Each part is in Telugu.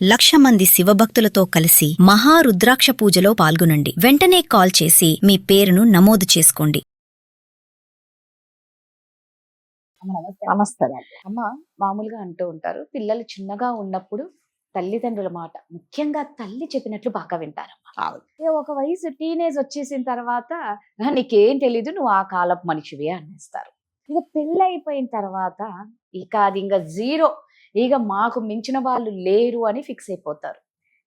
1,00,000 మంది శివభక్తులతో కలిసి మహారుద్రాక్ష పూజలో పాల్గొనండి. వెంటనే కాల్ చేసి మీ పేరును నమోదు చేసుకోండి. నమస్తే అమ్మ. మామూలుగా అంటూ ఉంటారు, పిల్లలు చిన్నగా ఉన్నప్పుడు తల్లిదండ్రుల మాట, ముఖ్యంగా తల్లి చెప్పినట్లు బాగా వింటారమ్మా. ఒక వయసు టీనేజ్ వచ్చేసిన తర్వాత నీకేం తెలీదు, నువ్వు ఆ కాలపు మనిషివి అనేస్తారు. ఇక పెళ్ళి అయిపోయిన తర్వాత ఇక అది ఇంకా జీరో, ఇక మాకు మించిన వాళ్ళు లేరు అని ఫిక్స్ అయిపోతారు.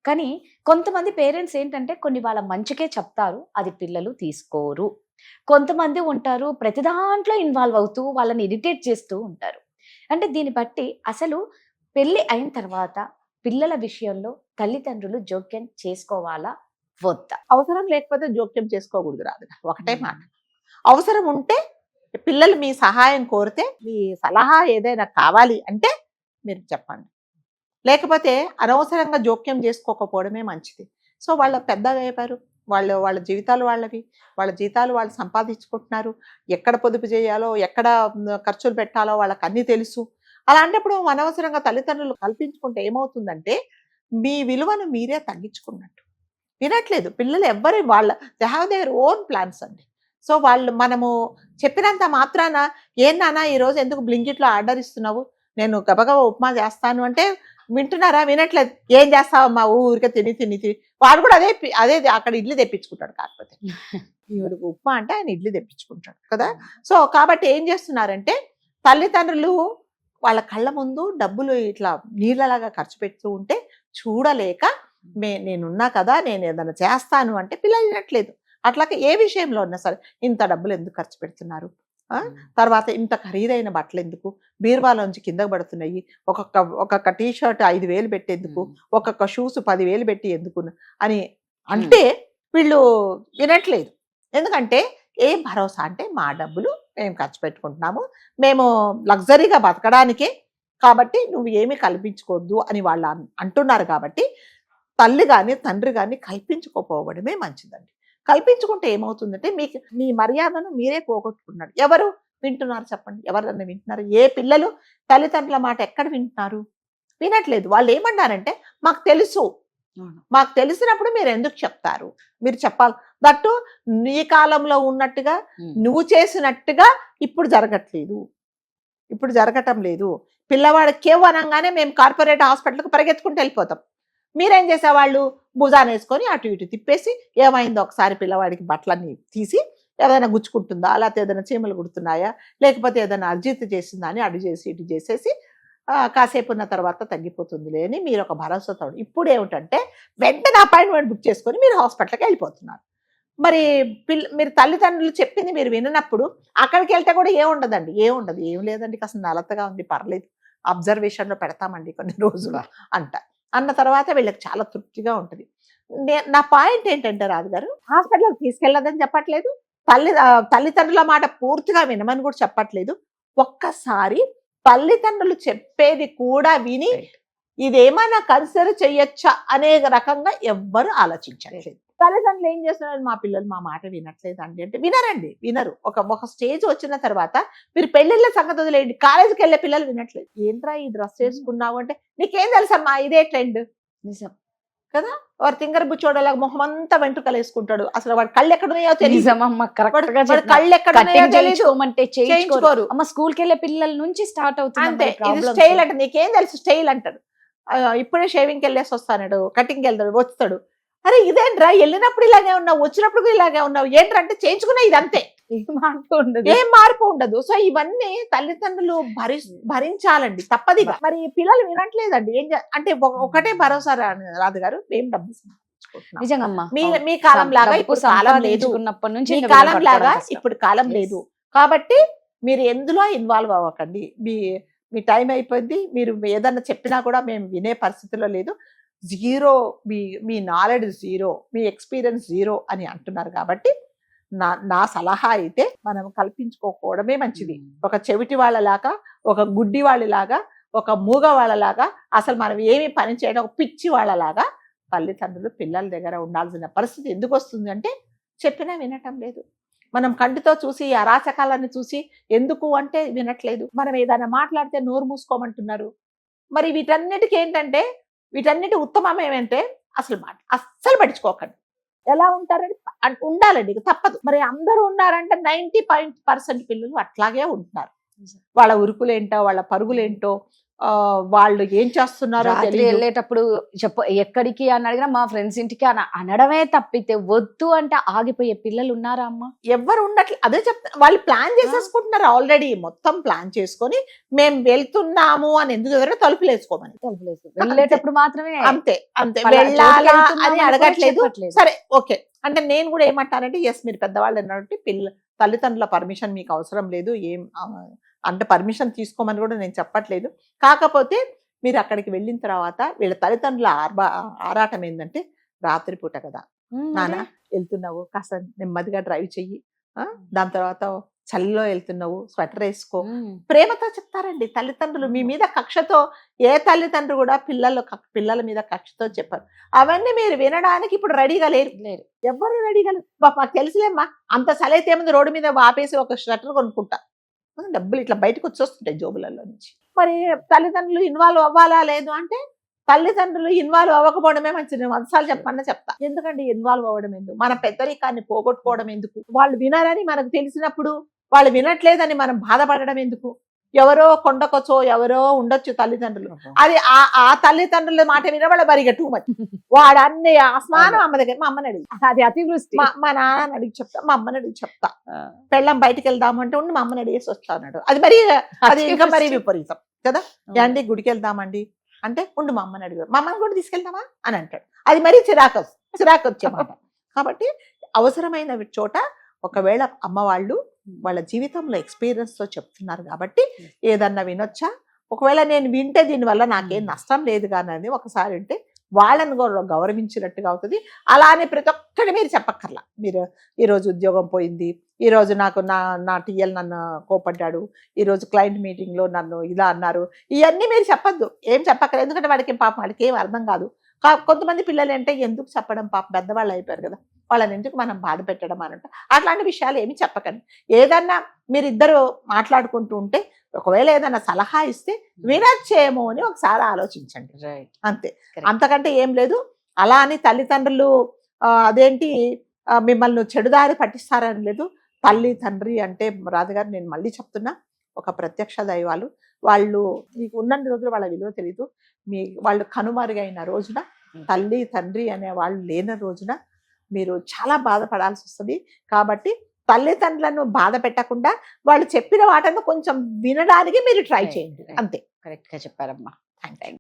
కానీ కొంతమంది పేరెంట్స్ ఏంటంటే కొన్ని వాళ్ళ మంచికే చెప్తారు, అది పిల్లలు తీసుకోరు. కొంతమంది ఉంటారు ప్రతి దాంట్లో ఇన్వాల్వ్ అవుతూ వాళ్ళని ఇరిటేట్ చేస్తూ ఉంటారు. అంటే దీన్ని బట్టి అసలు పెళ్లి అయిన తర్వాత పిల్లల విషయంలో తల్లిదండ్రులు జోక్యం చేసుకోవాలా వద్దా? అవసరం లేకపోతే జోక్యం చేసుకోకూడదు రాదు. ఒకటే మాట, అవసరం ఉంటే పిల్లలు మీ సహాయం కోరితే, మీ సలహా ఏదైనా కావాలి అంటే మీరు చెప్పండి. లేకపోతే అనవసరంగా జోక్యం చేసుకోకపోవడమే మంచిది. సో వాళ్ళు పెద్దగా అయిపోయారు, వాళ్ళ జీవితాలు వాళ్ళవి, వాళ్ళ జీతాలు వాళ్ళు సంపాదించుకుంటున్నారు. ఎక్కడ పొదుపు చేయాలో, ఎక్కడ ఖర్చులు పెట్టాలో వాళ్ళకి అన్నీ తెలుసు. అలాంటప్పుడు అనవసరంగా తల్లిదండ్రులు కల్పించుకుంటే ఏమవుతుందంటే మీ విలువను మీరే తగ్గించుకున్నట్టు. వినట్లేదు పిల్లలు ఎవ్వరి, వాళ్ళ they have their own plans అండి. సో వాళ్ళు మనము చెప్పినంత మాత్రాన, ఏం నాన్న ఈరోజు ఎందుకు బ్లింకిట్లో ఆర్డర్ ఇస్తున్నావు, నేను గబగబా ఉప్మా చేస్తాను అంటే వింటున్నారా? వినట్లేదు. ఏం చేస్తావమ్మా, ఊరికే తిని తిని తిని. వాడు కూడా అదే అదే అక్కడ ఇడ్లీ తెప్పించుకుంటాడు. కాకపోతే ఈవిడికి ఉప్మా అంటే ఆయన ఇడ్లీ తెప్పించుకుంటాడు కదా. సో కాబట్టి ఏం చేస్తున్నారంటే తల్లిదండ్రులు వాళ్ళ కళ్ళ ముందు డబ్బులు ఇట్లా నీళ్ళలాగా ఖర్చు పెడుతూ ఉంటే చూడలేక, నేనున్నా కదా, నేను ఏదైనా చేస్తాను అంటే పిల్లలు వినట్లేదు. అట్లాగే ఏ విషయంలో ఉన్నా సరే, ఇంత డబ్బులు ఎందుకు ఖర్చు పెడుతున్నారు, తర్వాత ఇంత ఖరీదైన బట్టలు ఎందుకు, బీరువాలోంచి కిందకు పడుతున్నాయి, ఒక్కొక్క టీ షర్ట్ 5,000 పెట్టేందుకు, ఒక్కొక్క షూస్ 10,000 పెట్టి ఎందుకు అని అంటే వీళ్ళు వినట్లేదు. ఎందుకంటే ఏం భరోసా అంటే మా డబ్బులు మేము ఖర్చు పెట్టుకుంటున్నాము, మేము లగ్జరీగా బతకడానికే, కాబట్టి నువ్వు ఏమీ కల్పించుకోవద్దు అని వాళ్ళు అంటున్నారు. కాబట్టి తల్లి కానీ తండ్రి కానీ కల్పించుకోపోవడమే మంచిదండి. కల్పించుకుంటే ఏమవుతుందంటే మీకు మీ మర్యాదను మీరే పోగొట్టుకున్నాడు. ఎవరు వింటున్నారు చెప్పండి? ఎవరన్నా వింటున్నారు? ఏ పిల్లలు తల్లిదండ్రుల మాట ఎక్కడ వింటున్నారు? వినట్లేదు. వాళ్ళు ఏమన్నారంటే మాకు తెలుసు, మాకు తెలిసినప్పుడు మీరు ఎందుకు చెప్తారు, మీరు చెప్పాలి. దట్టు నీ కాలంలో ఉన్నట్టుగా నువ్వు చేసినట్టుగా ఇప్పుడు జరగటం లేదు. పిల్లవాడు కేవ్ అనగానే మేము కార్పొరేట్ హాస్పిటల్కి పరిగెత్తుకుంటూ వెళ్ళిపోతాం. మీరేం చేసేవాళ్ళు భుజాన్ని వేసుకొని అటు ఇటు తిప్పేసి, ఏమైందో ఒకసారి పిల్లవాడికి బట్టలన్నీ తీసి ఏదైనా గుచ్చుకుంటుందా, లేకపోతే ఏదైనా చీమలు కుడుతున్నాయా, లేకపోతే ఏదైనా అర్జిత్ చేసిందా అని అటు చేసి ఇటు చేసేసి కాసేపు ఉన్న తర్వాత తగ్గిపోతుందిలే అని మీరు ఒక భరోసాతో. ఇప్పుడు ఏమిటంటే వెంటనే అపాయింట్మెంట్ బుక్ చేసుకొని మీరు హాస్పిటల్కి వెళ్ళిపోతున్నారు. మరి మీరు తల్లిదండ్రులు చెప్పింది మీరు విననప్పుడు అక్కడికి వెళ్తే కూడా ఏముండదండి, ఏముండదు, ఏం లేదండి, కాస్త నలతగా ఉంది, పర్లేదు, అబ్జర్వేషన్లో పెడతామండి కొన్ని రోజులు అన్న తర్వాత వీళ్ళకి చాలా తృప్తిగా ఉంటుంది. నా పాయింట్ ఏంటంటే రాజుగారు, హాస్పిటల్కి తీసుకెళ్ళదని చెప్పట్లేదు, తల్లిదండ్రుల మాట పూర్తిగా వినమని కూడా చెప్పట్లేదు. ఒక్కసారి తల్లిదండ్రులు చెప్పేది కూడా విని ఇదేమైనా కన్సిడర్ చెయ్యొచ్చా అనే రకంగా ఎవ్వరు ఆలోచించలేదు. తల్లిదండ్రులు ఏం చేస్తున్నారు, మా పిల్లలు మా మాట వినట్లేదు అండి అంటే వినరు. ఒక స్టేజ్ వచ్చిన తర్వాత మీరు పెళ్లిళ్ళ సంగతి వదిలేయండి, కాలేజీకి వెళ్ళే పిల్లలు వినట్లేదు. ఏంట్రా ఈ డ్రెస్ వేసుకున్నావు అంటే నీకేం తెలుసమ్మా, ఇదే ట్రెండ్. నిజం కదా. వాడు తింగర బుచ్చోడలాగా మొహం అంతా వెంట్రుకలు వేసుకుంటాడు, అసలు వాడు కళ్ళు ఎక్కడున్నాయో తెలియదు. కళ్ళు ఎక్కడున్నాయో చేయించుకోరు. అమ్మ స్కూల్కి వెళ్ళే పిల్లల నుంచి స్టార్ట్ అవుతుంది. అంతే, ఇది స్టైల్ అంటే నీకేం తెలుసు స్టైల్ అంటాడు. ఇప్పుడే షేవింగ్కి వెళ్ళేసి వస్తాడు, కటింగ్కి వెళ్తాడు, వస్తాడు. అరే ఇదేంట్రా, వెళ్ళినప్పుడు ఇలాగే ఉన్నావు, వచ్చినప్పుడు ఇలాగే ఉన్నావు, ఏంట్రంటే చేయించుకునే ఇది అంతే, ఏం మార్పు ఉండదు. సో ఇవన్నీ తల్లిదండ్రులు భరించాలండి, తప్పదిగా. మరి పిల్లలు వినట్లేదండి. అంటే ఒకటే భరోసా రాదు గారు, ఏం డబ్బు మీ కాలం లాగా ఇప్పుడు కాలం లేదు, మీ కాలం లాగా ఇప్పుడు కాలం లేదు. కాబట్టి మీరు ఎందులో ఇన్వాల్వ్ అవ్వకండి. మీ టైం అయిపోయింది, మీరు ఏదన్నా చెప్పినా కూడా మేము వినే పరిస్థితిలో లేదు, జీరో, మీ నాలెడ్జ్ జీరో, మీ ఎక్స్పీరియన్స్ జీరో అని అంటున్నారు. కాబట్టి నా సలహా అయితే మనం కల్పించుకోకపోవడమే మంచిది. ఒక చెవిటి వాళ్ళలాగా, ఒక గుడ్డి వాళ్ళలాగా, ఒక మూగ వాళ్ళలాగా, అసలు మనం ఏమి పని చేయడం ఒక పిచ్చి వాళ్ళలాగా తల్లిదండ్రులు పిల్లల దగ్గర ఉండాల్సిన పరిస్థితి ఎందుకు వస్తుంది అంటే చెప్పినా వినటం లేదు. మనం కంటితో చూసి అరాచకాలని చూసి ఎందుకు అంటే వినట్లేదు. మనం ఏదైనా మాట్లాడితే నోరు మూసుకోమంటున్నారు. మరి వీటన్నిటికీ ఏంటంటే వీటన్నిటి ఉత్తమం ఏమంటే అస్సలు పట్టించుకోకండి. ఎలా ఉంటారని ఉండాలండి, ఇక తప్పదు. మరి అందరూ ఉన్నారంటే 90% పిల్లలు అట్లాగే ఉంటున్నారు. వాళ్ళ ఉరుకులేంటో, వాళ్ళ పరుగులేంటో, వాళ్ళు ఏం చేస్తున్నారో రాత్రి తెలియదు. వెళ్ళేటప్పుడు ఎక్కడికి అని అడిగినా మా ఫ్రెండ్స్ ఇంటికి అనడమే తప్పితే వద్దు అంటే ఆగిపోయే పిల్లలు ఉన్నారా అమ్మ? ఎవ్వరు ఉండట్లే. అదే చెప్తా, వాళ్ళు ప్లాన్ చేసేసుకుంటున్నారు ఆల్రెడీ. మొత్తం ప్లాన్ చేసుకొని మేము వెళ్తున్నాము అని ఎందుకు ఎవరైనా తలుపులు వేసుకోమని. వెళ్ళేటప్పుడు మాత్రమే అంతే అంతే, అలా వెళ్ళాలా జోలికి వెళ్తున్నామని అని కూడా అడగట్లేదు. చెప్పట్లేదు. సరే ఓకే అంటే నేను కూడా ఏమంటానంటే, ఎస్ మీరు పెద్దవాళ్ళు అన్నట్టు తల్లిదండ్రుల పర్మిషన్ మీకు అవసరం లేదు, ఏం అంటే పర్మిషన్ తీసుకోమని కూడా నేను చెప్పట్లేదు. కాకపోతే మీరు అక్కడికి వెళ్ళిన తర్వాత వీళ్ళ తల్లిదండ్రుల ఆరాటం ఏంటంటే, రాత్రిపూట కదా నాన్న వెళ్తున్నావు, కాస్త నెమ్మదిగా డ్రైవ్ చెయ్యి, దాని తర్వాత చలిలో వెళ్తున్నావు, స్వెటర్ వేసుకో, ప్రేమతో చెప్తారండి తల్లిదండ్రులు. మీ మీద కక్షతో ఏ తల్లిదండ్రులు కూడా పిల్లల మీద కక్షతో చెప్పారు. అవన్నీ మీరు వినడానికి ఇప్పుడు రెడీగా లేరు. ఎవరు రెడీగా లేరు. మాకు తెలుసులేమ్మా, అంత చలైతే ఏముంది, రోడ్డు మీద ఆపేసి ఒక స్వెటర్ కొనుక్కుంటా, డబ్బులు ఇట్లా బయటకు వచ్చేస్తుంటాయి జోబులలో నుంచి. మరి తల్లిదండ్రులు ఇన్వాల్వ్ అవ్వాలా లేదు అంటే, తల్లిదండ్రులు ఇన్వాల్వ్ అవ్వకపోవడమే మంచిది. నేను వందసార్లు చెప్పమన్నా చెప్తా. ఎందుకంటే ఇన్వాల్వ్ అవ్వడం ఎందుకు, మన పెద్దరికాన్ని పోగొట్టుకోవడం ఎందుకు, వాళ్ళు వినరని మనకు తెలిసినప్పుడు వాళ్ళు వినట్లేదని మనం బాధపడడం ఎందుకు. ఎవరో కొండకొచ్చో ఎవరో ఉండొచ్చు తల్లిదండ్రులు, అది ఆ తల్లిదండ్రుల మాట వినబడ బరిగా టూ మచ్. వాడు అన్ని ఆస్మానం అమ్మ దగ్గర, మా అమ్మని అడిగి, అది అతివృష్టి. మా నాన్నని అడిగి చెప్తా, మా అమ్మని అడిగి చెప్తా. పెళ్ళం బయటికి వెళ్దామంటే ఉండి మా అమ్మని అడిగేసి వస్తా అన్నాడు. అది ఇంకా మరీ విపరీతం కదా. ఏంటి గుడికి వెళ్దామండి అంటే ఉండు మా అమ్మని అడిగారు, మా అమ్మని కూడా తీసుకెళ్దామా అని అంటాడు. అది మరీ చిరాకు వచ్చేమాట. కాబట్టి అవసరమైన చోట ఒకవేళ అమ్మ వాళ్ళు వాళ్ళ జీవితంలో ఎక్స్పీరియన్స్ తో చెప్తున్నారు కాబట్టి ఏదన్నా వినొచ్చా, ఒకవేళ నేను వింటే దీనివల్ల నాకేం నష్టం లేదు కానీ ఒకసారి వింటే వాళ్ళని గౌరవించినట్టుగా అవుతుంది. అలానే ప్రతి ఒక్కటి మీరు చెప్పక్కర్లా. మీరు ఈరోజు ఉద్యోగం పోయింది, ఈరోజు నాకు నా టీఎల్ నన్ను కోపడ్డాడు, ఈరోజు క్లయింట్ మీటింగ్లో నన్ను ఇలా అన్నారు, ఇవన్నీ మీరు చెప్పద్దు, ఏం చెప్పక్కర్లేదు. ఎందుకంటే వాడికి ఏం అర్థం కాదు. కొంతమంది పిల్లలు అంటే ఎందుకు చెప్పడం, పాప పెద్దవాళ్ళు అయిపోయారు కదా, వాళ్ళని ఎందుకు మనం బాధ పెట్టడం అని అట్లాంటి విషయాలు ఏమి చెప్పకండి. ఏదన్నా మీరిద్దరు మాట్లాడుకుంటూ ఉంటే ఒకవేళ ఏదైనా సలహా ఇస్తే వినొచ్చేమో అని ఒకసారి ఆలోచించండి, అంతే. అంతకంటే ఏం లేదు. అలా అని తల్లిదండ్రులు అదేంటి మిమ్మల్ని చెడుదారి పట్టిస్తారని లేదు. తల్లి తండ్రి అంటే రాజుగారు నేను మళ్ళీ చెప్తున్నా, ఒక ప్రత్యక్ష దైవాలు. వాళ్ళు మీకు ఉన్నన్ని రోజులు వాళ్ళ విలువ తెలీదు. వాళ్ళు కనుమరుగైన రోజున, తల్లి తండ్రి అనే వాళ్ళు లేని రోజున మీరు చాలా బాధపడాల్సి వస్తుంది. కాబట్టి తల్లిదండ్రులను బాధ పెట్టకుండా వాళ్ళు చెప్పిన వాటను కొంచెం వినడానికి మీరు ట్రై చేయండి, అంతే. కరెక్ట్ గా చెప్పారమ్మా. Thank you.